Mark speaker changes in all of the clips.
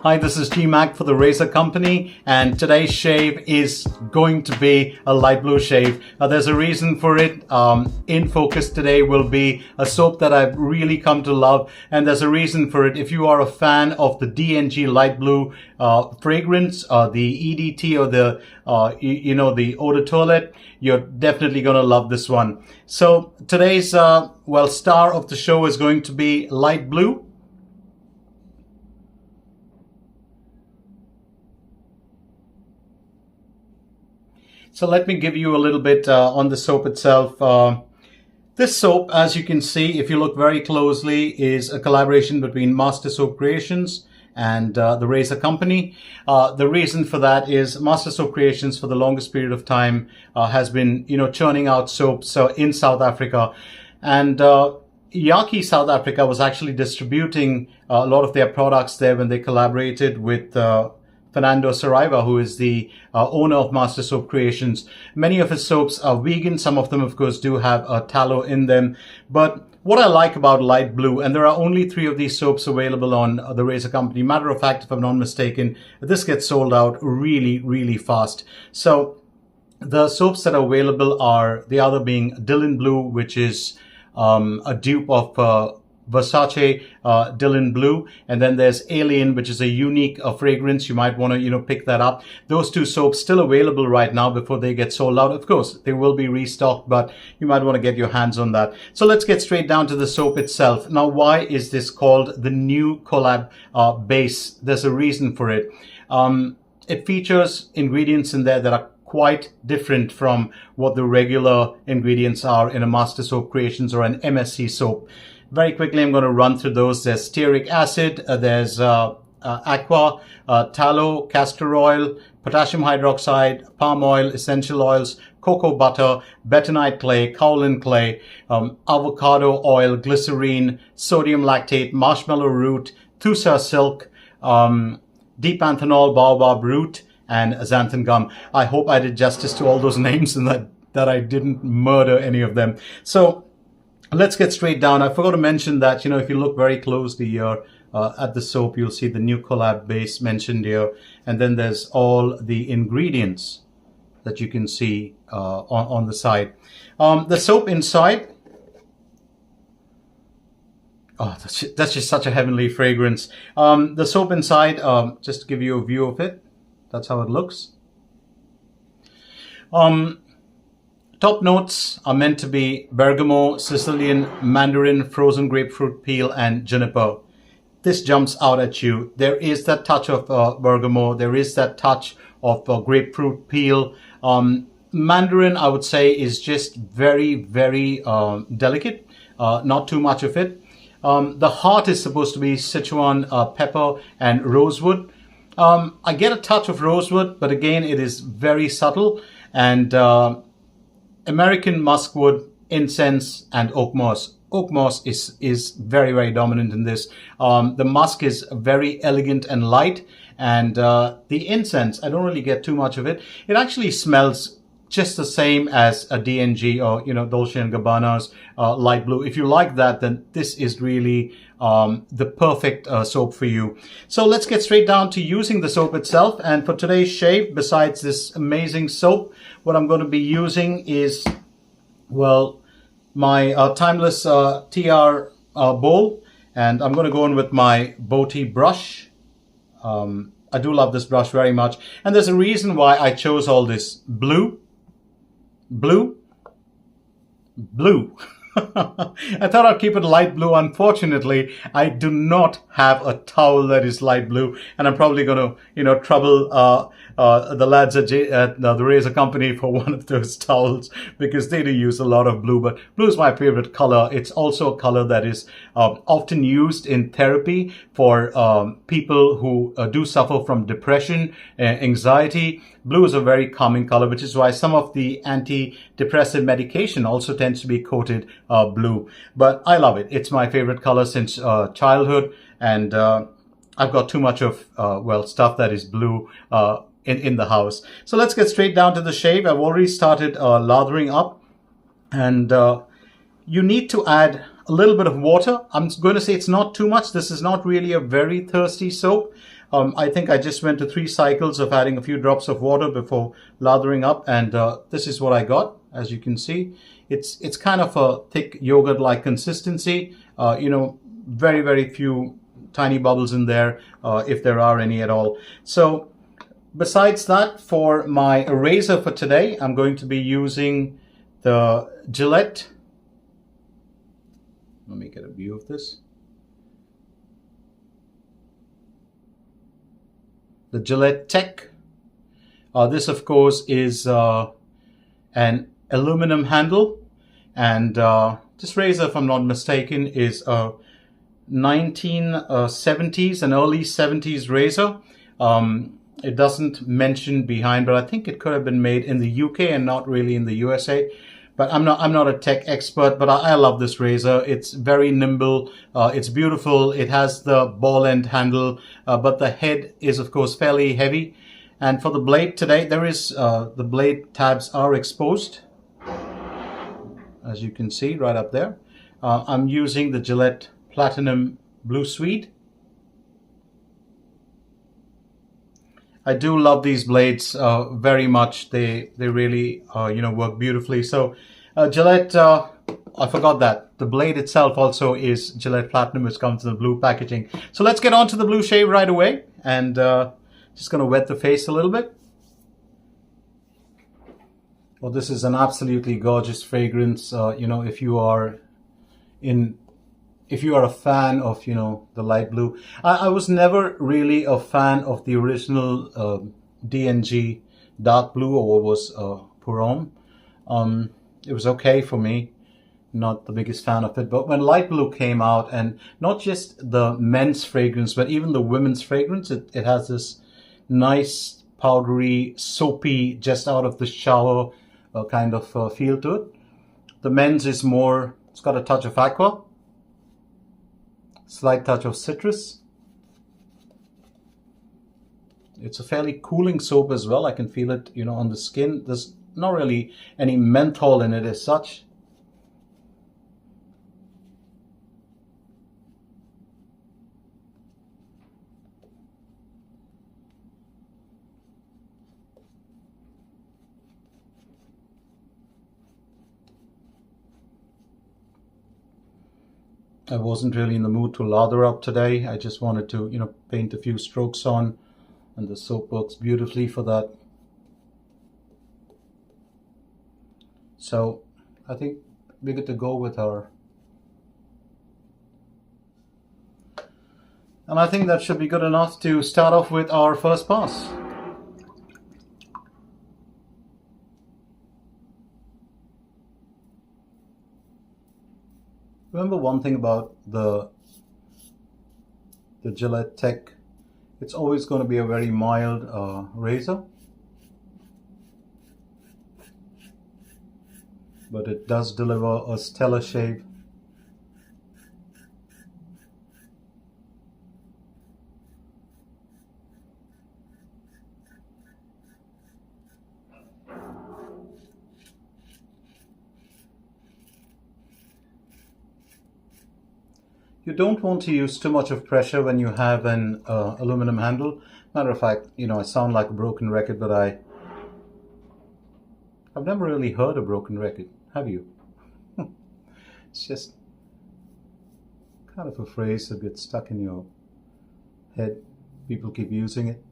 Speaker 1: Hi, this is G-Mac for the Razor Company, and today's shave is going to be a light blue shave. There's a reason for it. In focus today will be a soap that I've really come to love, and there's a reason for it. If you are a fan of the DNG light blue fragrance, the EDT or the the eau de toilette, you're definitely going to love this one. So today's star of the show is going to be light blue. So let me give you a little bit on the soap itself. This soap, as you can see, if you look very closely, is a collaboration between Master Soap Creations and the Razor Company. The reason for that is Master Soap Creations for the longest period of time has been, churning out soaps in South Africa. And Yaki South Africa was actually distributing a lot of their products there when they collaborated with Fernando Saraiva, who is the owner of Master Soap Creations. Many of his soaps are vegan. Some of them, of course, do have tallow in them. But what I like about light blue, and there are only 3 of these soaps available on the Razor Company. Matter of fact, if I'm not mistaken, this gets sold out really, really fast. So the soaps that are available are the other being Dylan Blue, which is a dupe of Versace Dylan Blue, and then there's Alien, which is a unique fragrance. You might want to pick that up. Those 2 soaps still available right now before they get sold out. Of course they will be restocked, but you might want to get your hands on that. So let's get straight down to the soap itself. Now, why is this called the new collab base? There's a reason for it. It features ingredients in there that are quite different from what the regular ingredients are in a Master Soap Creations or an MSC soap. Very quickly, I'm going to run through those. There's stearic acid, there's aqua, tallow, castor oil, potassium hydroxide, palm oil, essential oils, cocoa butter, bentonite clay, kaolin clay, avocado oil, glycerine, sodium lactate, marshmallow root, thusa silk, deep anthanol, baobab root, and xanthan gum. I hope I did justice to all those names and that I didn't murder any of them. So let's get straight down. I forgot to mention that, if you look very closely here at the soap, you'll see the new collab base mentioned here. And then there's all the ingredients that you can see on the side. The soap inside, that's just such a heavenly fragrance. The soap inside, just to give you a view of it, that's how it looks. Top notes are meant to be bergamot, Sicilian mandarin, frozen grapefruit peel, and juniper. This jumps out at you. There is that touch of bergamot. There is that touch of grapefruit peel. Mandarin, I would say, is just very, very delicate. Not too much of it. The heart is supposed to be Sichuan pepper and rosewood. I get a touch of rosewood, but again, it is very subtle. And American muskwood, incense, and oak moss. Oak moss is very, very dominant in this. The musk is very elegant and light, and the incense, I don't really get too much of it. It actually smells just the same as a DNG or Dolce & Gabbana's light blue. If you like that, then this is really the perfect soap for you. So let's get straight down to using the soap itself. And for today's shave, besides this amazing soap, what I'm going to be using is, my timeless TR bowl, and I'm going to go in with my Boti brush. I do love this brush very much, and there's a reason why I chose all this blue. I thought I'd keep it light blue. Unfortunately, I do not have a towel that is light blue, and I'm probably going to, trouble the lads at the Razor Company for one of those towels, because they do use a lot of blue. But blue is my favorite color. It's also a color that is often used in therapy for people who do suffer from depression, anxiety. Blue is a very calming color, which is why some of the antidepressant medication also tends to be coated blue. But I love it. It's my favorite color since childhood, and I've got too much of stuff that is blue in the house. So let's get straight down to the shave. I've already started lathering up, and you need to add a little bit of water. I'm going to say it's not too much. This is not really a very thirsty soap. I think I just went to 3 cycles of adding a few drops of water before lathering up, and this is what I got. As you can see, it's kind of a thick yogurt-like consistency. Very, very few tiny bubbles in there, if there are any at all. So besides that, for my eraser for today, I'm going to be using the Gillette. Let me get a view of this. The Gillette Tech. This, of course, is an aluminum handle, and this razor, if I'm not mistaken, is a 1970s and early 70s razor. It doesn't mention behind, but I think it could have been made in the UK and not really in the USA. But I'm not a tech expert, but I love this razor. It's very nimble. It's beautiful. It has the ball end handle, but the head is, of course, fairly heavy. And for the blade today, there is the blade tabs are exposed, as you can see right up there. I'm using the Gillette Platinum Blue Suede. I do love these blades very much. They really work beautifully. So Gillette, I forgot that the blade itself also is Gillette Platinum, which comes in the blue packaging. So let's get on to the blue shave right away, and just going to wet the face a little bit. Well, this is an absolutely gorgeous fragrance. If you are a fan of, the light blue. I was never really a fan of the original DNG dark blue, or what was Purom. It was okay for me, not the biggest fan of it. But when light blue came out, and not just the men's fragrance, but even the women's fragrance, it has this nice, powdery, soapy, just out of the shower kind of feel to it. The men's is more, it's got a touch of aqua, slight touch of citrus. It's a fairly cooling soap as well. I can feel it, on the skin. There's not really any menthol in it as such. I wasn't really in the mood to lather up today. I just wanted to, paint a few strokes on, and the soap works beautifully for that. So I think we're good to go with our, and I think that should be good enough to start off with our first pass. Remember one thing about the Gillette Tech, it's always going to be a very mild razor, but it does deliver a stellar shave. You don't want to use too much of pressure when you have an aluminum handle. Matter of fact, I sound like a broken record, but I've never really heard a broken record. Have you? It's just kind of a phrase that gets stuck in your head. People keep using it.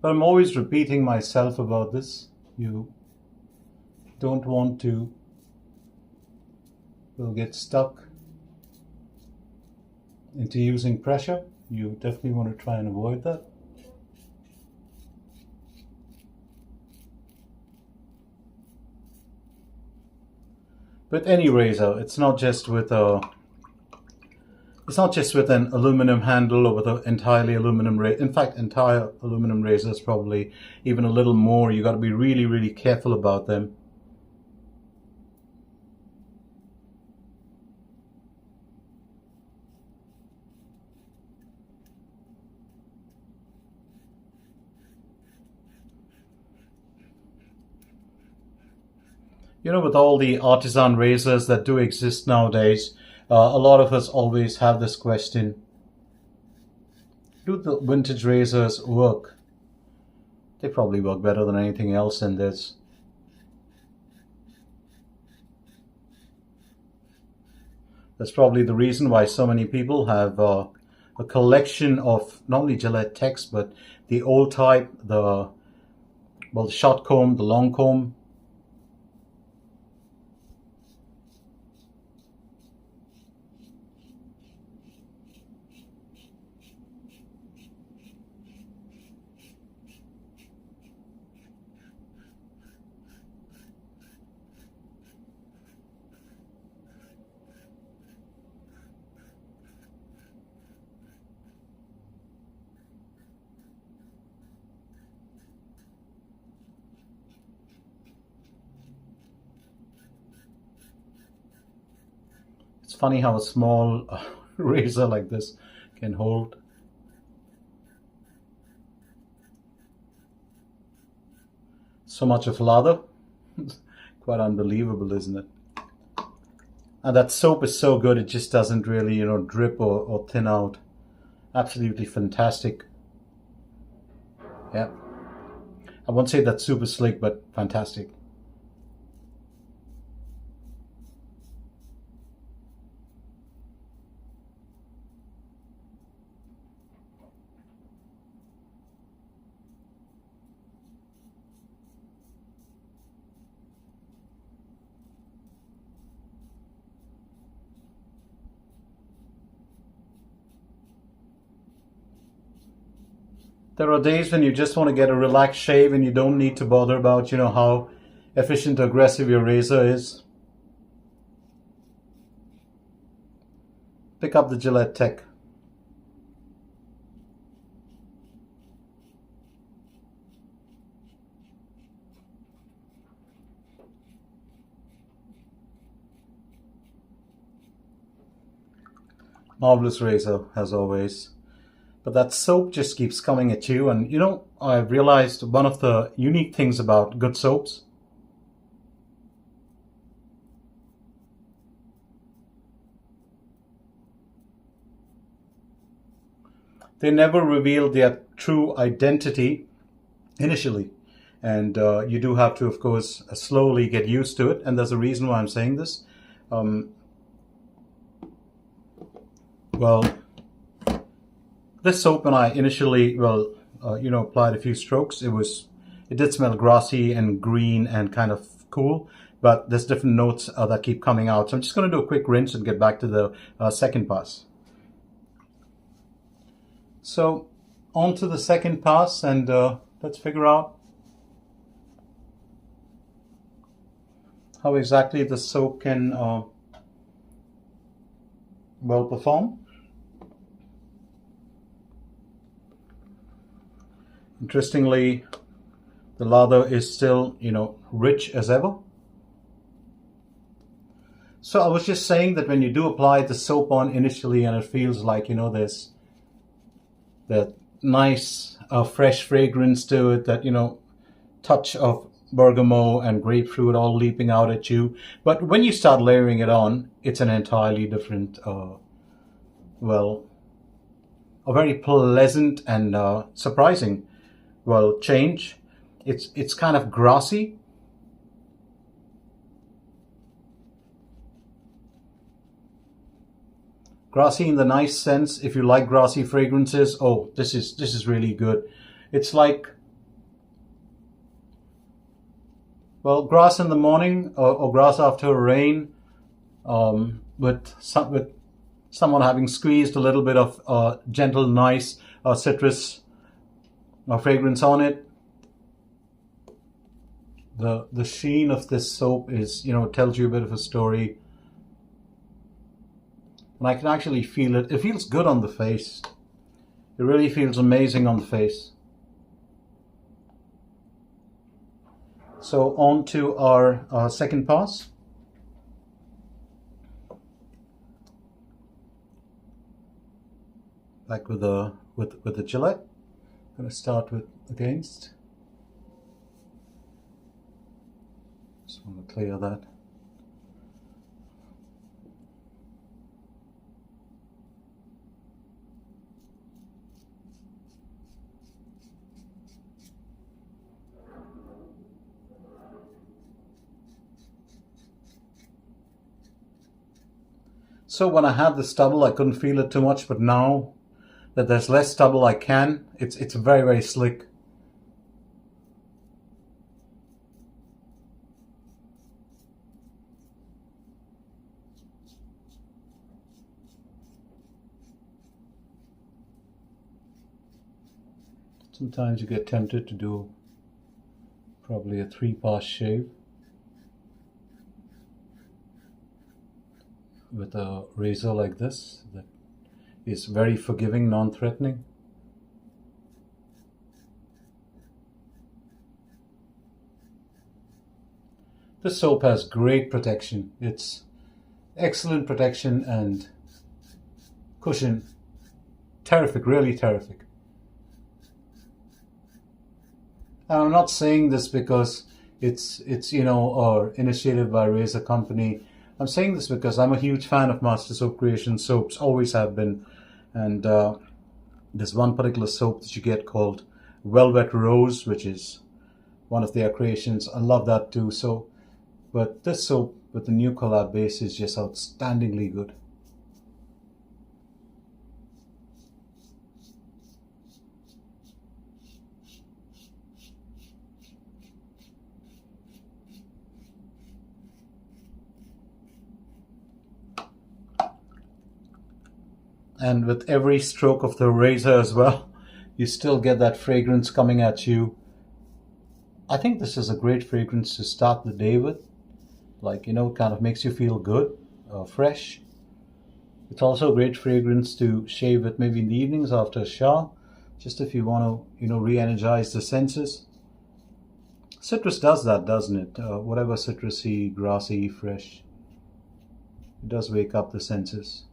Speaker 1: But I'm always repeating myself about this. You don't want to get stuck into using pressure. You definitely want to try and avoid that. With any razor, it's not just with an aluminum handle or with an entirely aluminum razor. In fact, entire aluminum razors probably even a little more. You got to be really, really careful about them. You know, with all the artisan razors that do exist nowadays, a lot of us always have this question: do the vintage razors work? They probably work better than anything else in this. That's probably the reason why so many people have a collection of not only Gillette Techs, but the old type, the short comb, the long comb. It's funny how a small razor like this can hold so much of lather. Quite unbelievable, isn't it? And that soap is so good, it just doesn't really, drip or thin out. Absolutely fantastic. Yeah. I won't say that's super slick, but fantastic. There are days when you just want to get a relaxed shave and you don't need to bother about, how efficient or aggressive your razor is. Pick up the Gillette Tech. Marvelous razor, as always. But that soap just keeps coming at you. And I've realized one of the unique things about good soaps, they never reveal their true identity initially. And you do have to, of course, slowly get used to it. And there's a reason why I'm saying this. Well, this soap, when I initially, applied a few strokes, it did smell grassy and green and kind of cool, but there's different notes that keep coming out. So I'm just going to do a quick rinse and get back to the second pass. So on to the second pass, and let's figure out how exactly the soap can perform. Interestingly, the lather is still, rich as ever. So I was just saying that when you do apply the soap on initially and it feels like, there's that nice fresh fragrance to it, that, touch of bergamot and grapefruit all leaping out at you. But when you start layering it on, it's an entirely different, a very pleasant and surprising change. It's kind of grassy. Grassy in the nice sense. If you like grassy fragrances, oh, this is really good. It's like, grass in the morning or grass after a rain, with someone having squeezed a little bit of gentle, nice citrus fragrance on it. The sheen of this soap is, tells you a bit of a story. And I can actually feel it. It feels good on the face. It really feels amazing on the face. So on to our second pass. Back with the Gillette. I'm going to start with against. Just want to clear that. So when I had the stubble, I couldn't feel it too much, but now that there's less stubble, I can. It's very, very slick. Sometimes you get tempted to do probably a 3-pass shave with a razor like this that is very forgiving, non-threatening. This soap has great protection. It's excellent protection and cushion. Terrific, really terrific. And I'm not saying this because it's or initiated by Razor Company. I'm saying this because I'm a huge fan of Master Soap Creation soaps, always have been. And there's one particular soap that you get called Velvet Rose, which is one of their creations. I love that too. So, but this soap with the new collab base is just outstandingly good. And with every stroke of the razor as well, you still get that fragrance coming at you. I think this is a great fragrance to start the day with. Like, it kind of makes you feel good, fresh. It's also a great fragrance to shave with maybe in the evenings after a shower, just if you want to, re-energize the senses. Citrus does that, doesn't it? Whatever citrusy, grassy, fresh, it does wake up the senses.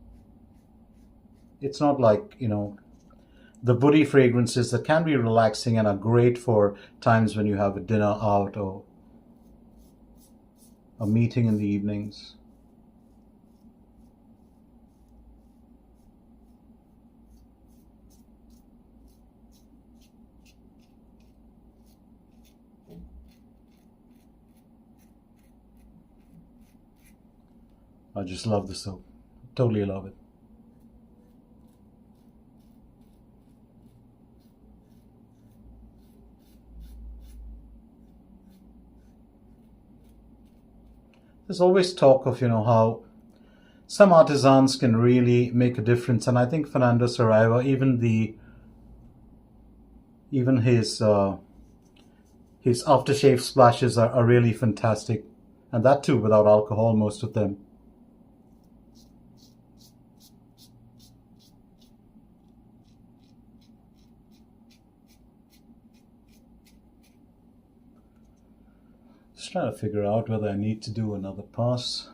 Speaker 1: It's not like, the woody fragrances that can be relaxing and are great for times when you have a dinner out or a meeting in the evenings. I just love the soap. Totally love it. There's always talk of, how some artisans can really make a difference, and I think Fernando Saraiva, even his aftershave splashes are really fantastic, and that too without alcohol, most of them. Just trying to figure out whether I need to do another pass.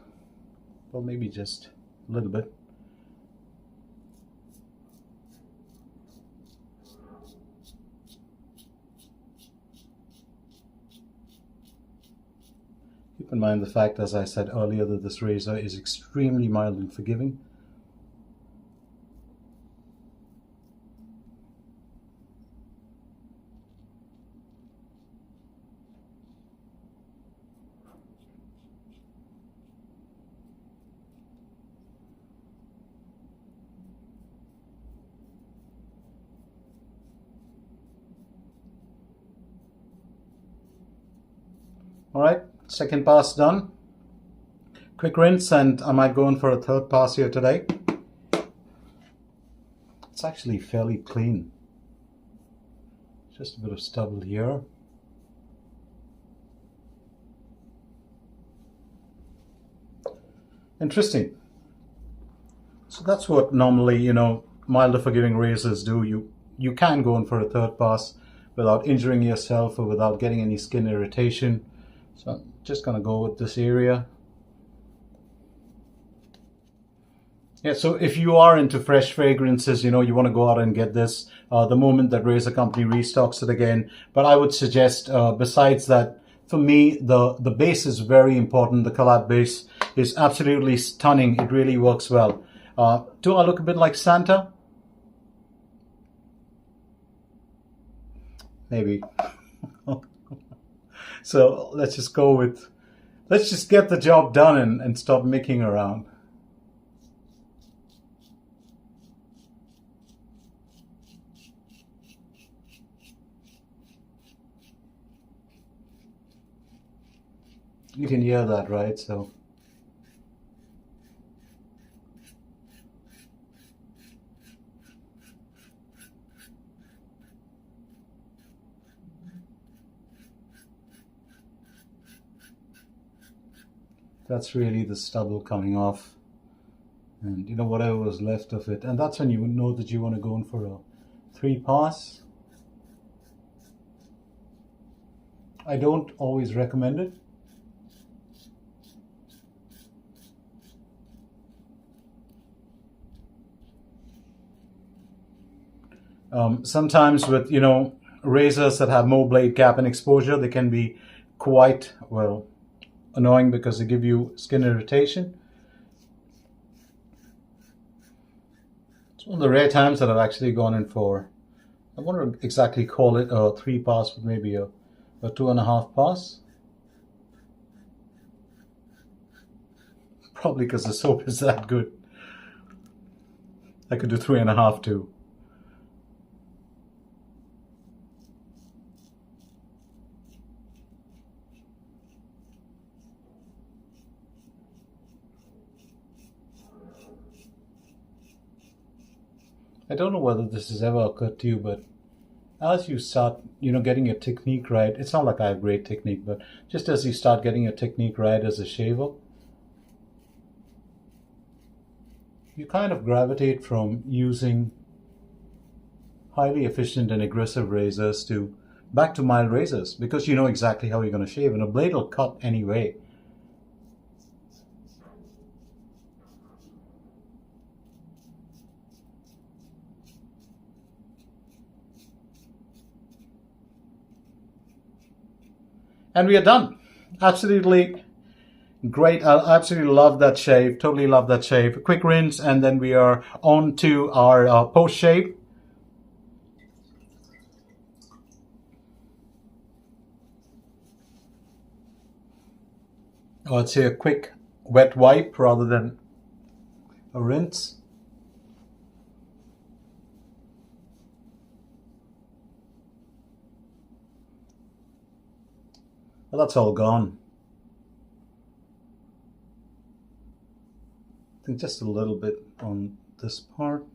Speaker 1: Well, maybe just a little bit. Keep in mind the fact, as I said earlier, that this razor is extremely mild and forgiving. Alright, second pass done. Quick rinse, and I might go in for a third pass here today. It's actually fairly clean. Just a bit of stubble here. Interesting. So that's what normally, milder forgiving razors do. You can go in for a third pass without injuring yourself or without getting any skin irritation. So I'm just going to go with this area. Yeah, so if you are into fresh fragrances, you want to go out and get the moment that Razor Company restocks it again. But I would suggest, besides that for me, the base is very important. The collab base is absolutely stunning. It really works well. Do I look a bit like Santa? Maybe. So let's just go with, let's just get the job done and stop micking around. You can hear that, right? So that's really the stubble coming off, and you know, whatever was left of it. And that's when you would know that you want to go in for a 3-pass. I don't always recommend it. Sometimes with, you know, razors that have more blade gap and exposure, they can be quite, well, annoying because they give you skin irritation. It's one of the rare times that I've actually gone in for, I wouldn't exactly call it a 3-pass, but maybe a 2.5 pass. Probably because the soap is that good. I could do 3.5 too. I don't know whether this has ever occurred to you, but as you start, you know, getting your technique right, it's not like I have great technique, but just as you start getting your technique right as a shaver, you kind of gravitate from using highly efficient and aggressive razors to back to mild razors, because you know exactly how you're going to shave, and a blade will cut anyway. And we are done. Absolutely great. I absolutely love that shave. Totally love that shave. A quick rinse, and then we are on to our post shave. I'd say a quick wet wipe rather than a rinse. Well, that's all gone. I think just a little bit on this part.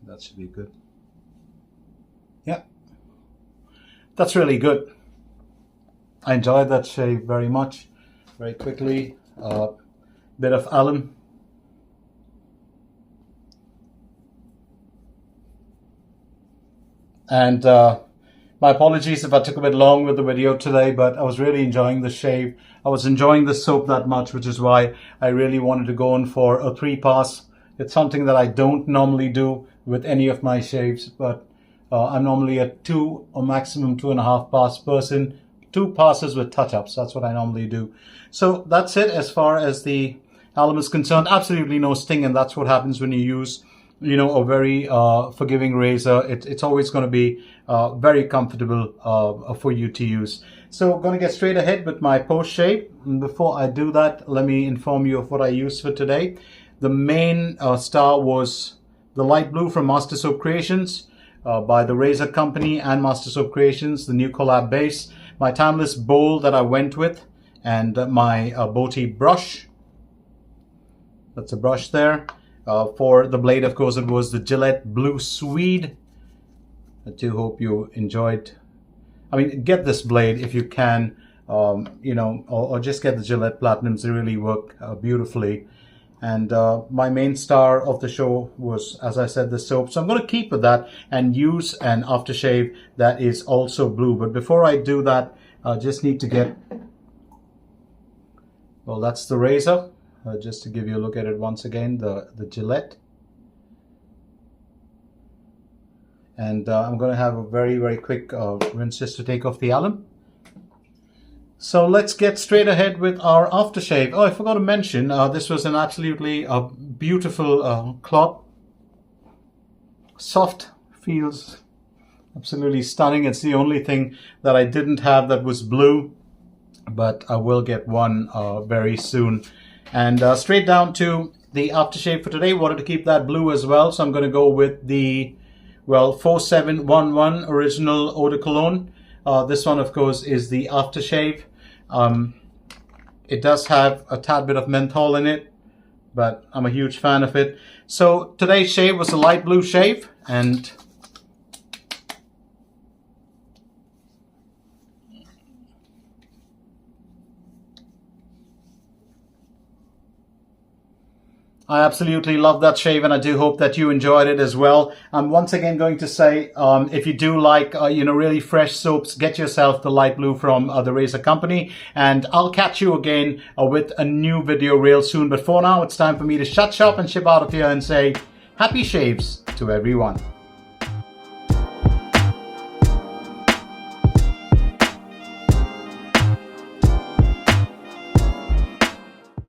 Speaker 1: That should be good. Yeah, that's really good. I enjoyed that shave very much. Very quickly, bit of alum. And my apologies if I took a bit long with the video today, but I was really enjoying the shave. I was enjoying the soap that much, which is why I really wanted to go in for a 3-pass. It's something that I don't normally do with any of my shaves, but I'm normally a 2 or maximum 2.5 pass person. 2 passes with touch-ups. That's what I normally do. So that's it as far as the alum is concerned. Absolutely no sting, and that's what happens when you use, you know, a very forgiving razor. It's always going to be very comfortable for you to use. So I'm going to get straight ahead with my post shave. And before I do that, let me inform you of what I used for today. The main star was the light blue from Master Soap Creations by the Razor Company and Master Soap Creations, the new collab base. My timeless bowl that I went with, and my Boti brush. That's a brush there. For the blade, of course, it was the Gillette Blue Swede. I do hope you enjoyed. I mean, get this blade if you can, you know, or just get the Gillette Platinums. They really work beautifully. And my main star of the show was, as I said, the soap. So I'm going to keep with that and use an aftershave that is also blue. But before I do that, I just need to get, well, that's the razor. just to give you a look at it once again, the Gillette. And I'm going to have a very quick rinse just to take off the alum. So let's get straight ahead with our aftershave. Oh, I forgot to mention, this was an absolutely beautiful cloth. Soft, feels absolutely stunning. It's the only thing that I didn't have that was blue, but I will get one very soon. And straight down to the aftershave for today. Wanted to keep that blue as well, so I'm going to go with the 4711 original eau de cologne. This one, of course, is the aftershave. It does have a tad bit of menthol in it, but I'm a huge fan of it. So today's shave was a light blue shave, and I absolutely love that shave, and I do hope that you enjoyed it as well. I'm once again going to say, if you do like, really fresh soaps, get yourself the light blue from the Razor Company, and I'll catch you again with a new video real soon. But for now, it's time for me to shut shop and ship out of here and say happy shaves to everyone.